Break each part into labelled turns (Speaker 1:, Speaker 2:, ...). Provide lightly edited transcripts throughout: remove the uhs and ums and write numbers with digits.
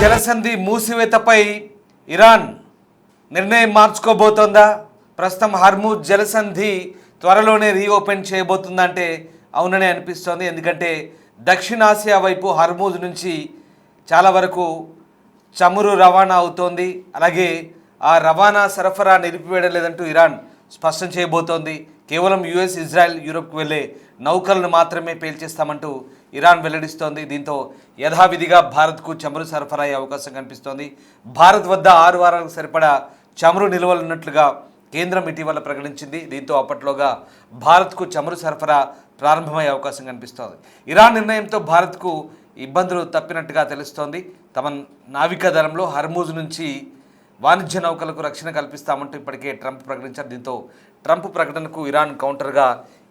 Speaker 1: జలసంధి మూసివేతపై ఇరాన్ నిర్ణయం మార్చుకోబోతోందా? ప్రస్తుతం హర్ముజ్ జలసంధి త్వరలోనే రీఓపెన్ చేయబోతుందా అంటే అవుననే అనిపిస్తోంది. ఎందుకంటే దక్షిణాసియా వైపు హర్ముజ్ నుంచి చాలా వరకు చమురు రవాణా అవుతోంది. అలాగే ఆ రవాణా సరఫరా నిలిపివేయడం లేదంటూ ఇరాన్ స్పష్టం చేయబోతోంది. కేవలం యుఎస్, ఇజ్రాయెల్, యూరోప్కి వెళ్ళే నౌకలను మాత్రమే పేల్చేస్తామంటూ ఇరాన్ వెల్లడిస్తోంది. దీంతో యథావిధిగా భారత్కు చమురు సరఫరా అయ్యే అవకాశం కనిపిస్తోంది. భారత్ వద్ద 6 వారాలకు సరిపడా చమురు నిల్వలు ఉన్నట్లుగా కేంద్రం ఇటీవల ప్రకటించింది. దీంతో అప్పట్లోగా భారత్కు చమురు సరఫరా ప్రారంభమయ్యే అవకాశం కనిపిస్తోంది. ఇరాన్ నిర్ణయంతో భారత్కు ఇబ్బందులు తప్పినట్టుగా తెలుస్తోంది. తమ నావికాదళంలో హర్ముజ్ నుంచి వాణిజ్య నౌకలకు రక్షణ కల్పిస్తామంటూ ఇప్పటికే ట్రంప్ ప్రకటించారు. దీంతో ట్రంప్ ప్రకటనకు ఇరాన్ కౌంటర్గా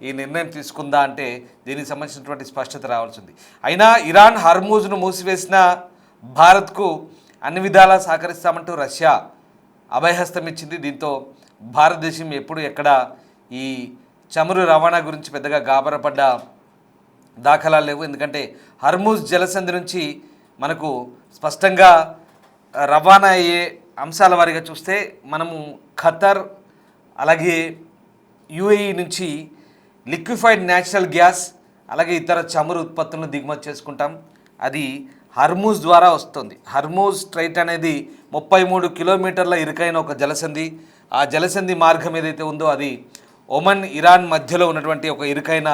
Speaker 1: ఈ నిర్ణయం తీసుకుందా అంటే దీనికి సంబంధించినటువంటి స్పష్టత రావాల్సింది. అయినా ఇరాన్ హర్ముజ్ను మూసివేసిన భారత్కు అన్ని విధాలా సహకరిస్తామంటూ రష్యా అభయహస్తం ఇచ్చింది. దీంతో భారతదేశం ఎప్పుడు ఎక్కడ ఈ చమురు రవాణా గురించి పెద్దగా గాబరపడ్డ దాఖలాలు లేవు. ఎందుకంటే హర్ముజ్ జలసంధి నుంచి మనకు స్పష్టంగా రవాణా అయ్యే అంశాల వారీగా చూస్తే మనము ఖతర్ అలాగే యుఏఈ నుంచి లిక్విఫైడ్ న్యాచురల్ గ్యాస్ అలాగే ఇతర చమురు ఉత్పత్తులను దిగుమతి చేసుకుంటాం. అది హర్ముజ్ ద్వారా వస్తుంది. హర్ముజ్ స్ట్రైట్ అనేది 33 కిలోమీటర్ల ఇరుకైన ఒక జలసంధి. ఆ జలసంధి మార్గం ఏదైతే ఉందో అది ఒమన్, ఇరాన్ మధ్యలో ఉన్నటువంటి ఒక ఇరుకైన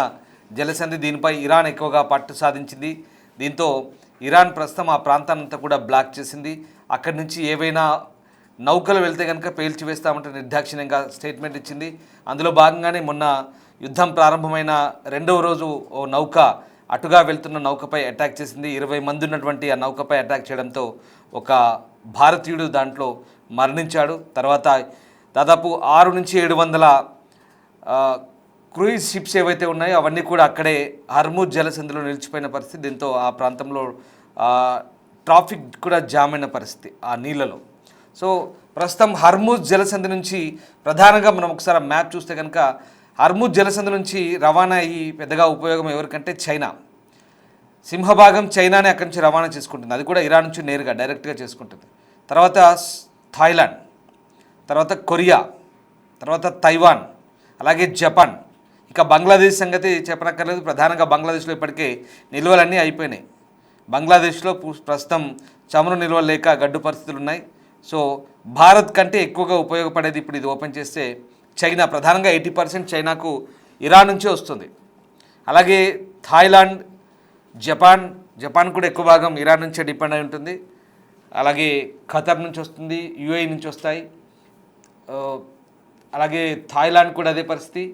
Speaker 1: జలసంధి. దీనిపై ఇరాన్ ఎక్కువగా పట్టు సాధించింది. దీంతో ఇరాన్ ప్రస్తుతం ఆ ప్రాంతాన్నంతా కూడా బ్లాక్ చేసింది. అక్కడి నుంచి ఏవైనా నౌకలు వెళ్తే కనుక పేల్చివేస్తామంటే నిర్దాక్షిణ్యంగా స్టేట్మెంట్ ఇచ్చింది. అందులో భాగంగానే మొన్న యుద్ధం ప్రారంభమైన 2వ రోజు ఓ నౌక అటుగా వెళ్తున్న నౌకపై అటాక్ చేసింది. 20 మంది ఉన్నటువంటి ఆ నౌకపై అటాక్ చేయడంతో ఒక భారతీయుడు దాంట్లో మరణించాడు. తర్వాత దాదాపు 600 నుంచి 700 క్రూయిజ్ షిప్స్ ఏవైతే ఉన్నాయో అవన్నీ కూడా అక్కడే హర్ముజ్ జలసంధిలో నిలిచిపోయిన పరిస్థితి. దీంతో ఆ ప్రాంతంలో ట్రాఫిక్ కూడా జామ్ అయిన పరిస్థితి ఆ నీళ్ళలో. సో ప్రస్తుతం హర్ముజ్ జలసంధి నుంచి ప్రధానంగా మనం ఒకసారి మ్యాప్ చూస్తే కనుక హర్ముజ్ జలసంధి నుంచి రవాణా అయ్యి పెద్దగా ఉపయోగం ఎవరికంటే చైనా. సింహభాగం చైనానే అక్కడి నుంచి రవాణా చేసుకుంటుంది. అది కూడా ఇరాన్ నుంచి నేరుగా డైరెక్ట్గా చేసుకుంటుంది. తర్వాత థాయిలాండ్, తర్వాత కొరియా, తర్వాత తైవాన్, అలాగే జపాన్. ఇక బంగ్లాదేశ్ సంగతి చెప్పనక్కర్లేదు. ప్రధానంగా బంగ్లాదేశ్లో ఇప్పటికే నిల్వలన్నీ అయిపోయినాయి. బంగ్లాదేశ్లో ప్రస్తుతం చమురు నిల్వలు లేక గడ్డు పరిస్థితులు ఉన్నాయి. సో భారత్ కంటే ఎక్కువగా ఉపయోగపడేది ఇప్పుడు ఇది ఓపెన్ చేస్తే చైనా. ప్రధానంగా 80% చైనాకు ఇరాన్ నుంచే వస్తుంది. అలాగే థాయిలాండ్, జపాన్ కూడా ఎక్కువ భాగం ఇరాన్ నుంచే డిపెండ్ అయి ఉంటుంది. అలాగే ఖతర్ నుంచి వస్తుంది, యుఏఈ నుంచి వస్తాయి. అలాగే థాయిలాండ్ కూడా అదే పరిస్థితి.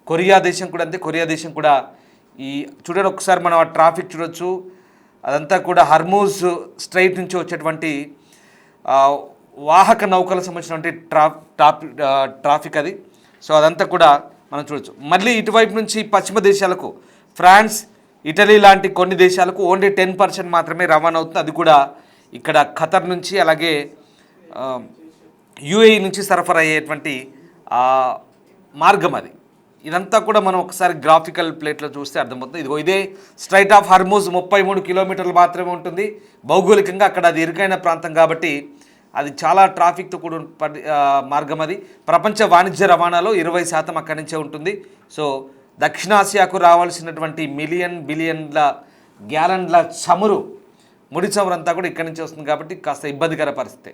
Speaker 1: కొరియా దేశం కూడా అంతే. కొరియా దేశం కూడా ఈ చూడండి ఒకసారి మనం ఆ ట్రాఫిక్ చూడొచ్చు. అదంతా కూడా హర్ముజ్ స్ట్రైట్ నుంచి వచ్చేటువంటి వాహక నౌకలకు సంబంధించినటువంటి ట్రాఫిక్ అది. సో అదంతా కూడా మనం చూడొచ్చు. మళ్ళీ ఇటువైపు నుంచి పశ్చిమ దేశాలకు ఫ్రాన్స్, ఇటలీ లాంటి కొన్ని దేశాలకు ఓన్లీ 10% మాత్రమే రవాణా అవుతుంది. అది కూడా ఇక్కడ ఖతర్ నుంచి అలాగే యుఏఈ నుంచి సరఫరా అయ్యేటువంటి మార్గం అది. ఇదంతా కూడా మనం ఒకసారి గ్రాఫికల్ ప్లేట్లో చూస్తే అర్థమవుతుంది. ఇదిగో ఇదే స్ట్రైట్ ఆఫ్ హర్ముజ్ 33 కిలోమీటర్లు మాత్రమే ఉంటుంది. భౌగోళికంగా అక్కడ అది ఇరుకైన ప్రాంతం కాబట్టి అది చాలా ట్రాఫిక్తో కూడిన మార్గం అది. ప్రపంచ వాణిజ్య రవాణాలో 20% అక్కడి నుంచే ఉంటుంది. సో దక్షిణాసియాకు రావాల్సినటువంటి బిలియన్ల గ్యాలన్ల చమురు, ముడి చమురు అంతా కూడా ఇక్కడి నుంచి వస్తుంది కాబట్టి కాస్త ఇబ్బందికర పరిస్థితి.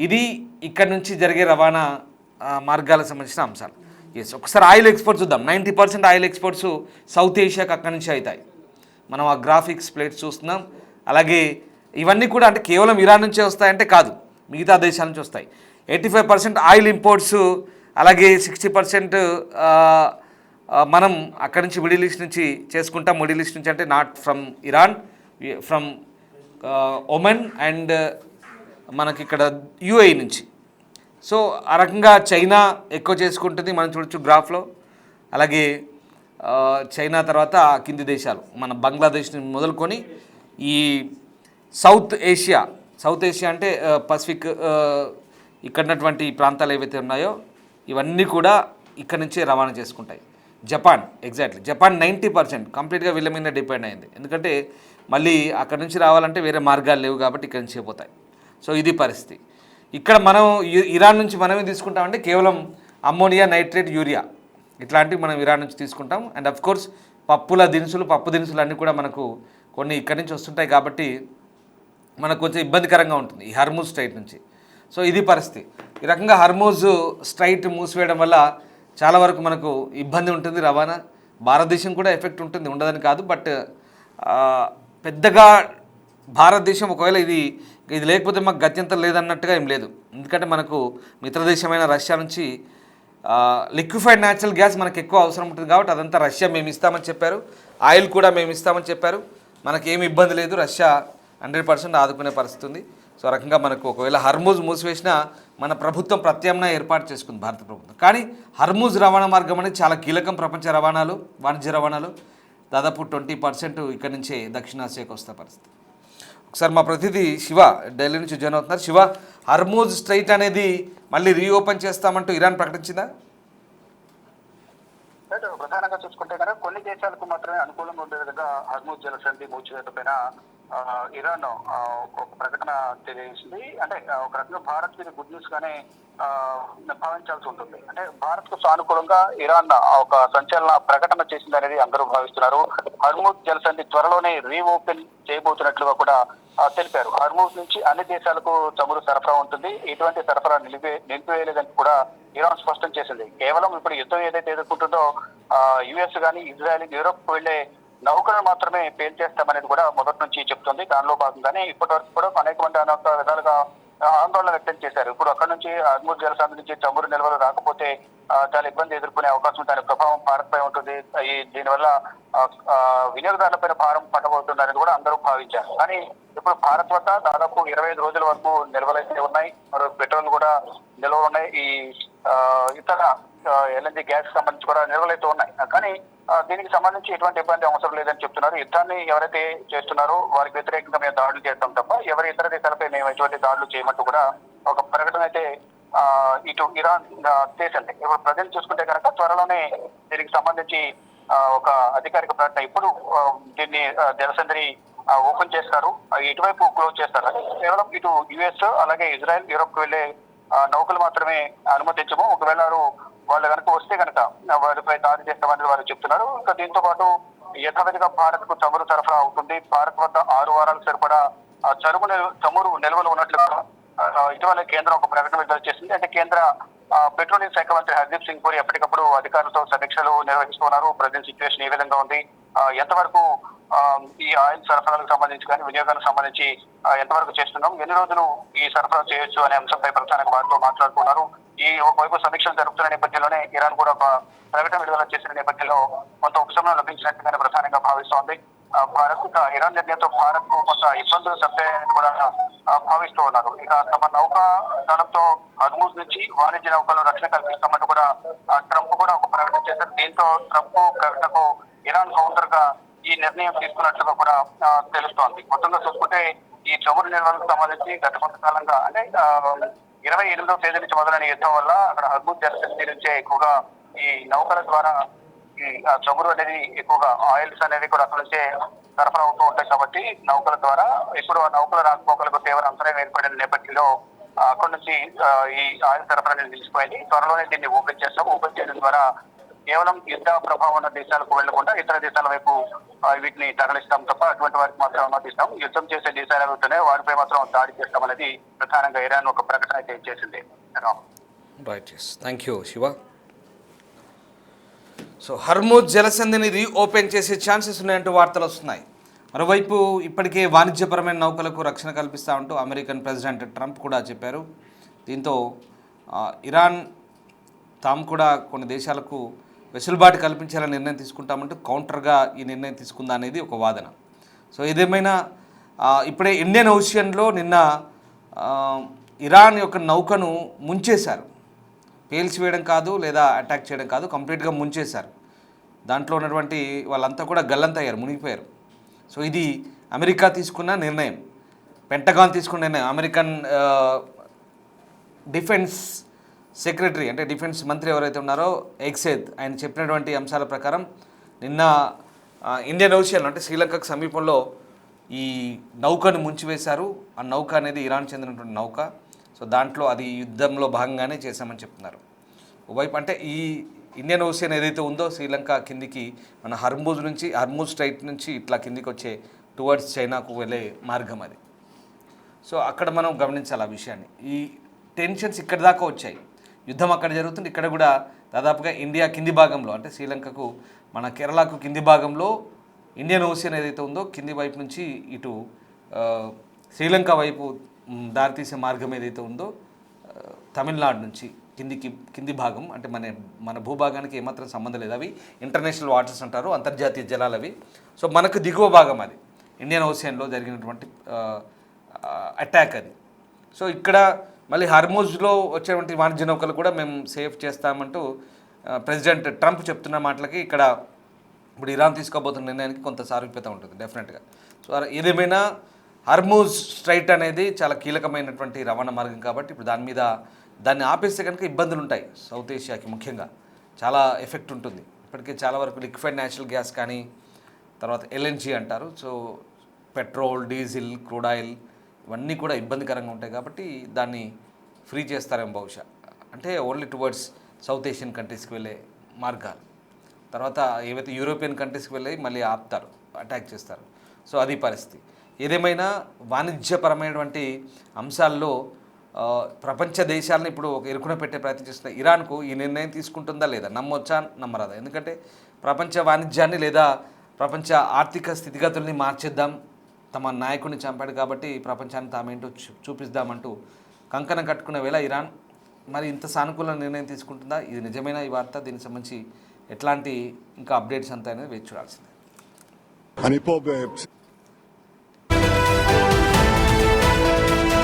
Speaker 1: ఇది ఇక్కడి నుంచి జరిగే రవాణా మార్గాలకు సంబంధించిన అంశాలు. ఒకసారి ఆయిల్ ఎక్స్పోర్ట్స్ చూద్దాం. 90% ఆయిల్ ఎక్స్పోర్ట్స్ సౌత్ ఏషియాకి అక్కడి నుంచి అవుతాయి. మనం ఆ గ్రాఫిక్స్ ప్లేట్స్ చూస్తున్నాం. అలాగే ఇవన్నీ కూడా అంటే కేవలం ఇరాన్ నుంచే వస్తాయంటే కాదు, మిగతా దేశాల నుంచి వస్తాయి. 85% ఆయిల్ ఇంపోర్ట్స్, అలాగే 60% మనం అక్కడి నుంచి మిడిల్ ఈస్ట్ నుంచి చేసుకుంటాం. మిడిల్ ఈస్ట్ నుంచి అంటే not from Iran, from Oman and మనకి ఇక్కడ యుఏఈ నుంచి. సో ఆ రకంగా చైనా ఎక్కువ చేసుకుంటుంది మనం చూడొచ్చు గ్రాఫ్లో. అలాగే చైనా తర్వాత కింది దేశాలు మన బంగ్లాదేశ్ మొదలుకొని ఈ సౌత్ ఏషియా అంటే పసిఫిక్ ఇక్కడ ఉన్నటువంటి ప్రాంతాలు ఏవైతే ఉన్నాయో ఇవన్నీ కూడా ఇక్కడ నుంచే రవాణా చేసుకుంటాయి. జపాన్, ఎగ్జాక్ట్లీ జపాన్ 90% కంప్లీట్గా వీళ్ళ మీద డిపెండ్ అయింది. ఎందుకంటే మళ్ళీ అక్కడ నుంచి రావాలంటే వేరే మార్గాలు లేవు కాబట్టి ఇక్కడ నుంచి పోతాయి. సో ఇది పరిస్థితి. ఇక్కడ మనం ఇరాన్ నుంచి మనమే తీసుకుంటామంటే కేవలం అమ్మోనియా, నైట్రేట్, యూరియా ఇట్లాంటివి మనం ఇరాన్ నుంచి తీసుకుంటాం. అండ్ అఫ్ కోర్స్ పప్పు దినుసులు అన్నీ కూడా మనకు కొన్ని ఇక్కడి నుంచి వస్తుంటాయి కాబట్టి మనకు కొంచెం ఇబ్బందికరంగా ఉంటుంది ఈ హర్మూజ్ స్ట్రైట్ నుంచి. సో ఇది పరిస్థితి. ఈ రకంగా హర్మూజ్ స్ట్రైట్ మూసివేయడం వల్ల చాలా వరకు మనకు ఇబ్బంది ఉంటుంది రవాణా. భారతదేశం కూడా ఎఫెక్ట్ ఉంటుంది, ఉండదని కాదు. బట్ పెద్దగా భారతదేశం ఒకవేళ ఇది లేకపోతే మాకు గత్యంతరం లేదన్నట్టుగా ఏం లేదు. ఎందుకంటే మనకు మిత్రదేశమైన రష్యా నుంచి లిక్విఫైడ్ న్యాచురల్ గ్యాస్ మనకు ఎక్కువ అవసరం ఉంటుంది కాబట్టి అదంతా రష్యా మేము ఇస్తామని చెప్పారు. ఆయిల్ కూడా మేము ఇస్తామని చెప్పారు. మనకేమి ఇబ్బంది లేదు. రష్యా 100% ఆదుకునే పరిస్థితి ఉంది. సో రకంగా మనకు ఒకవేళ హర్మూజ్ మూసివేసినా మన ప్రభుత్వం ప్రత్యామ్నాయ ఏర్పాటు చేసుకుంది భారత ప్రభుత్వం. కానీ హర్మూజ్ రవాణా మార్గం అనేది చాలా కీలకం. ప్రపంచ రవాణాలు, వాణిజ్య రవాణాలు దాదాపు 20% ఇక్కడి నుంచే దక్షిణాసియాకు వస్తే పరిస్థితి. ఒకసారి మా ప్రతినిధి శివ ఢిల్లీ నుంచి జాయిన్ అవుతున్నారు. శివ, హర్మూజ్ స్ట్రైట్ అనేది మళ్ళీ రీఓపెన్ చేస్తామంటూ ఇరాన్ ప్రకటించిందా?
Speaker 2: ప్రధానంగా చూసుకుంటే కనుక కొన్ని దేశాలకు మాత్రమే అనుకూలంగా ఉండే విధంగా హర్మూజ్ జలసంధి మూసివేత పైన ఇరాన్ ఒక ప్రకటన తెలియజేసింది. అంటే ఒక రకంగా భారత్ మీద గుడ్ న్యూస్ గానే భావించాల్సి ఉంటుంది. అంటే భారత్ కు సానుకూలంగా ఇరాన్ ఒక సంచలన ప్రకటన చేసింది అనేది అందరూ భావిస్తున్నారు. హర్మూజ్ జలసంధి త్వరలోనే రీఓపెన్ చేయబోతున్నట్లుగా కూడా తెలిపారు. హర్మూజ్ నుంచి అన్ని దేశాలకు చమురు సరఫరా ఉంటుంది. ఇటువంటి సరఫరా నిలిపివేయలేదని కూడా ఇరాన్ స్పష్టం చేసింది. కేవలం ఇప్పుడు యుద్ధం ఏదైతే ఎదుర్కొంటుందో యుఎస్ కానీ ఇజ్రాయెల్, యూరోప్ వెళ్లే నౌకలను మాత్రమే పేల్చేస్తామనేది కూడా మొదటి నుంచి చెప్తుంది. దానిలో భాగంగానే ఇప్పటి వరకు కూడా అనేక మంది అనేక విధాలుగా ఆందోళన వ్యక్తం చేశారు. ఇప్పుడు అక్కడ నుంచి హర్మూజ్ జలసంధి నుంచి చమురు నిల్వలు రాకపోతే చాలా ఇబ్బంది ఎదుర్కొనే అవకాశం, దాని ప్రభావం భారత్ పై ఉంటుంది. దీనివల్ల వినియోగదారులపైన భారం పడబోతుందని కూడా అందరూ భావించారు. కానీ ఇప్పుడు భారత్ వద్ద దాదాపు 25 రోజుల వరకు నిల్వలైతే ఉన్నాయి. మరో పెట్రోల్ కూడా నిల్వలు ఉన్నాయి. ఈ ఇతర ఎల్ఎన్జీ గ్యాస్ సంబంధించి కూడా నిల్వలైతే ఉన్నాయి. కానీ దీనికి సంబంధించి ఎటువంటి ఇబ్బంది అవసరం లేదని చెప్తున్నారు. యుద్ధాన్ని ఎవరైతే చేస్తున్నారో వారికి వ్యతిరేకంగా మేము దాడులు చేస్తాం తప్ప ఎవరి ఇతర దేశాలపై మేము ఎటువంటి దాడులు చేయమంటూ కూడా ఒక ప్రకటన అయితే ఇటు ఇరాన్ చేసింది. ఇప్పుడు ప్రజలు చూసుకుంటే కనుక త్వరలోనే దీనికి సంబంధించి ఒక అధికారిక ప్రకటన ఇప్పుడు దీన్ని జలసంధిని ఓపెన్ చేస్తారు, ఇటువైపు క్లోజ్ చేస్తారు. కేవలం ఇటు యుఎస్ అలాగే ఇజ్రాయెల్, యూరోప్ కు వెళ్లే నౌకలు మాత్రమే అనుమతించము. ఒకవేళ వాళ్ళు కనుక వస్తే కనుక వారిపై దాడి చేస్తామని వారు చెప్తున్నారు. ఇంకా దీంతో పాటు యథావిధిగా భారత్ కు చమురు సరఫరా అవుతుంది. భారత్ వద్ద 6 వారాలకు సరిపడా చమురు నిల్వలు ఉన్నట్లు ఇటీవల కేంద్రం ఒక ప్రకటన విడుదల చేసింది. అంటే కేంద్ర పెట్రోలియం శాఖ మంత్రి హర్దీప్ సింగ్ పూరి ఎప్పటికప్పుడు అధికారులతో సమీక్షలు నిర్వహిస్తున్నారు. ప్రజెంట్ సిచ్యువేషన్ ఏ విధంగా ఉంది, ఎంతవరకు ఈ ఆయిల్ సరఫరాలకు సంబంధించి కానీ వినియోగానికి సంబంధించి ఎంతవరకు చేస్తున్నాం, ఎన్ని రోజులు ఈ సరఫరా చేయొచ్చు అనే అంశంపై ప్రధానంగా వారితో మాట్లాడుతున్నారు. ఈ ఒకవైపు సమీక్షలు జరుగుతున్న నేపథ్యంలోనే ఇరాన్ కూడా ఒక ప్రకటన విడుదల చేసిన నేపథ్యంలో కొంత ఉపశమనం లభించినట్టుగానే ప్రధానంగా భావిస్తోంది. భారత్ ఇరాన్ నిర్ణయంతో భారత్ కు కొంత ఇబ్బందులు తప్పాయని కూడా భావిస్తూ ఉన్నారు. ఇక తమ నౌకా దళంతో హర్మూజ్ నుంచి వాణిజ్య నౌకలను రక్షణ కల్పిస్తామంటూ కూడా ట్రంప్ కూడా ఒక ప్రకటన చేశారు. దీంతో ట్రంప్ ప్రకటనకు ఇరాన్ కౌంటర్ గా ఈ నిర్ణయం తీసుకున్నట్లుగా కూడా తెలుస్తోంది. మొత్తంగా చూసుకుంటే ఈ చమురు నిల్వలకు సంబంధించి గత కొంతకాలంగా అంటే 28వ తేదీ నుంచి మొదలైన యుద్ధం వల్ల అక్కడ హర్మూజ్ జలసంధి నుంచే ఎక్కువగా ఈ నౌకల ద్వారా ఈ చమురు అనేది ఎక్కువగా ఆయిల్స్ అనేది కూడా అక్కడ నుంచే సరఫరా అవుతూ ఉంటాయి. కాబట్టి నౌకల ద్వారా ఇప్పుడు ఆ నౌకల రాకపోకలకు తీవ్ర అంతరాయం ఏర్పడిన నేపథ్యంలో అక్కడ నుంచి ఈ ఆయిల్ సరఫరా అనేది నిలిచిపోయింది. త్వరలోనే దీన్ని ఓపెన్ చేస్తాం. ఓపెన్ చేయడం ద్వారా కేవలం యుద్ధ ప్రభావం ఉన్న దేశాలకు వెళ్లకుండా ఇతర దేశాల వైపు వీటిని తరలిస్తాం తప్ప అటువంటి వారికి మాత్రం అనుమతిస్తాం. యుద్ధం చేసే దేశాలు అవుతున్నాయి వారిపై మాత్రం దాడి చేస్తాం అనేది ప్రధానంగా ఇరాన్ ఒక ప్రకటన అయితే చేసింది.
Speaker 1: Right, thank you Shiva. So Hormuz జలసంధిని రీఓపెన్ చేసే ఛాన్సెస్ ఉన్నాయంటూ వార్తలు వస్తున్నాయి. మరోవైపు ఇప్పటికే వాణిజ్యపరమైన నౌకలకు రక్షణ కల్పిస్తామంటూ అమెరికన్ ప్రెసిడెంట్ ట్రంప్ కూడా చెప్పారు. దీంతో ఇరాన్ తాము కూడా కొన్ని దేశాలకు వెసులుబాటు కల్పించాలని నిర్ణయం తీసుకుంటామంటూ కౌంటర్గా ఈ నిర్ణయం తీసుకుందా అనేది ఒక వాదన. సో ఏదేమైనా ఇప్పుడే ఇండియన్ ఓషియన్లో నిన్న ఇరాన్ యొక్క నౌకను ముంచేశారు. పేల్చివేయడం కాదు లేదా అటాక్ చేయడం కాదు, కంప్లీట్గా ముంచేశారు. దాంట్లో ఉన్నటువంటి వాళ్ళంతా కూడా గల్లంతయ్యారు, మునిగిపోయారు. సో ఇది అమెరికా తీసుకున్న నిర్ణయం, పెంటగాన్ తీసుకున్న నిర్ణయం. అమెరికన్ డిఫెన్స్ సెక్రటరీ అంటే డిఫెన్స్ మంత్రి ఎవరైతే ఉన్నారో ఎక్సేద్ ఆయన చెప్పినటువంటి అంశాల ప్రకారం నిన్న ఇండియన్ ఓషియన్ అంటే శ్రీలంకకు సమీపంలో ఈ నౌకను ముంచివేశారు. ఆ నౌక అనేది ఇరాన్ చెందినటువంటి నౌక. సో దాంట్లో అది యుద్ధంలో భాగంగానే చేశామని చెప్తున్నారు. ఒకవైపు అంటే ఈ ఇండియన్ ఓషియన్ ఏదైతే ఉందో శ్రీలంక కిందికి మన హర్మూజ్ స్ట్రైట్ నుంచి ఇట్లా కిందికి వచ్చే టువర్డ్స్ చైనాకు వెళ్ళే మార్గం అది. సో అక్కడ మనం గమనించాలి ఆ విషయాన్ని. ఈ టెన్షన్స్ ఇక్కడి దాకా వచ్చాయి. యుద్ధం అక్కడ జరుగుతుంది. ఇక్కడ కూడా దాదాపుగా ఇండియా కింది భాగంలో అంటే శ్రీలంకకు మన కేరళకు కింది భాగంలో ఇండియన్ ఓషియన్ ఏదైతే ఉందో కింది వైపు నుంచి ఇటు శ్రీలంక వైపు దారితీసే మార్గం ఏదైతే ఉందో తమిళనాడు నుంచి కింది భాగం అంటే మన భూభాగానికి ఏమాత్రం సంబంధం లేదు. అవి ఇంటర్నేషనల్ వాటర్స్ అంటారు, అంతర్జాతీయ జలాలు అవి. సో మనకు దిగువ భాగం అది ఇండియన్ ఓషియన్లో జరిగినటువంటి అటాక్ అది. సో ఇక్కడ మళ్ళీ హర్మూజ్లో వచ్చేటువంటి వాణిజ్య నౌకలు కూడా మేము సేఫ్ చేస్తామంటూ ప్రెసిడెంట్ ట్రంప్ చెప్తున్న మాటలకి ఇక్కడ ఇప్పుడు ఇరాన్ తీసుకోబోతున్న నిర్ణయానికి కొంత సారూప్యత ఉంటుంది డెఫినెట్గా. సో ఏదేమైనా హర్మూజ్ స్ట్రైట్ అనేది చాలా కీలకమైనటువంటి రవాణా మార్గం కాబట్టి ఇప్పుడు దాన్ని ఆపేస్తే కనుక ఇబ్బందులు ఉంటాయి. సౌత్ ఏషియాకి ముఖ్యంగా చాలా ఎఫెక్ట్ ఉంటుంది. ఇప్పటికే చాలా వరకు లిక్విఫైడ్ న్యాచురల్ గ్యాస్ కానీ తర్వాత ఎల్ఎన్జీ అంటారు. So petrol, diesel, crude oil ఇవన్నీ కూడా ఇబ్బందికరంగా ఉంటాయి కాబట్టి దాన్ని ఫ్రీ చేస్తారేమో బహుశా. అంటే ఓన్లీ టువర్డ్స్ సౌత్ ఏషియన్ కంట్రీస్కి వెళ్ళే మార్గాలు. తర్వాత ఏవైతే యూరోపియన్ కంట్రీస్కి వెళ్ళి మళ్ళీ ఆపుతారు, అటాక్ చేస్తారు. సో అది పరిస్థితి. ఏదేమైనా వాణిజ్యపరమైనటువంటి అంశాల్లో ప్రపంచ దేశాలను ఇప్పుడు ఒక ఇరుకున పెట్టే ప్రయత్నం చేస్తున్న ఇరాన్కు ఈ నిర్ణయం తీసుకుంటుందా లేదా, నమ్మొచ్చా నమ్మరాదా? ఎందుకంటే ప్రపంచ వాణిజ్యాన్ని లేదా ప్రపంచ ఆర్థిక స్థితిగతుల్ని మార్చేద్దాం, తమ నాయకుడిని చంపాడు కాబట్టి ప్రపంచాన్ని తామేంటో చూపిద్దామంటూ కంకణం కట్టుకున్న వేళ ఇరాన్ మరి ఇంత సానుకూల నిర్ణయం తీసుకుంటుందా? ఇది నిజమైన ఈ వార్త, దీనికి సంబంధించి ఎట్లాంటి ఇంకా అప్డేట్స్ అంతా అనేది వేచి చూడాల్సిందే.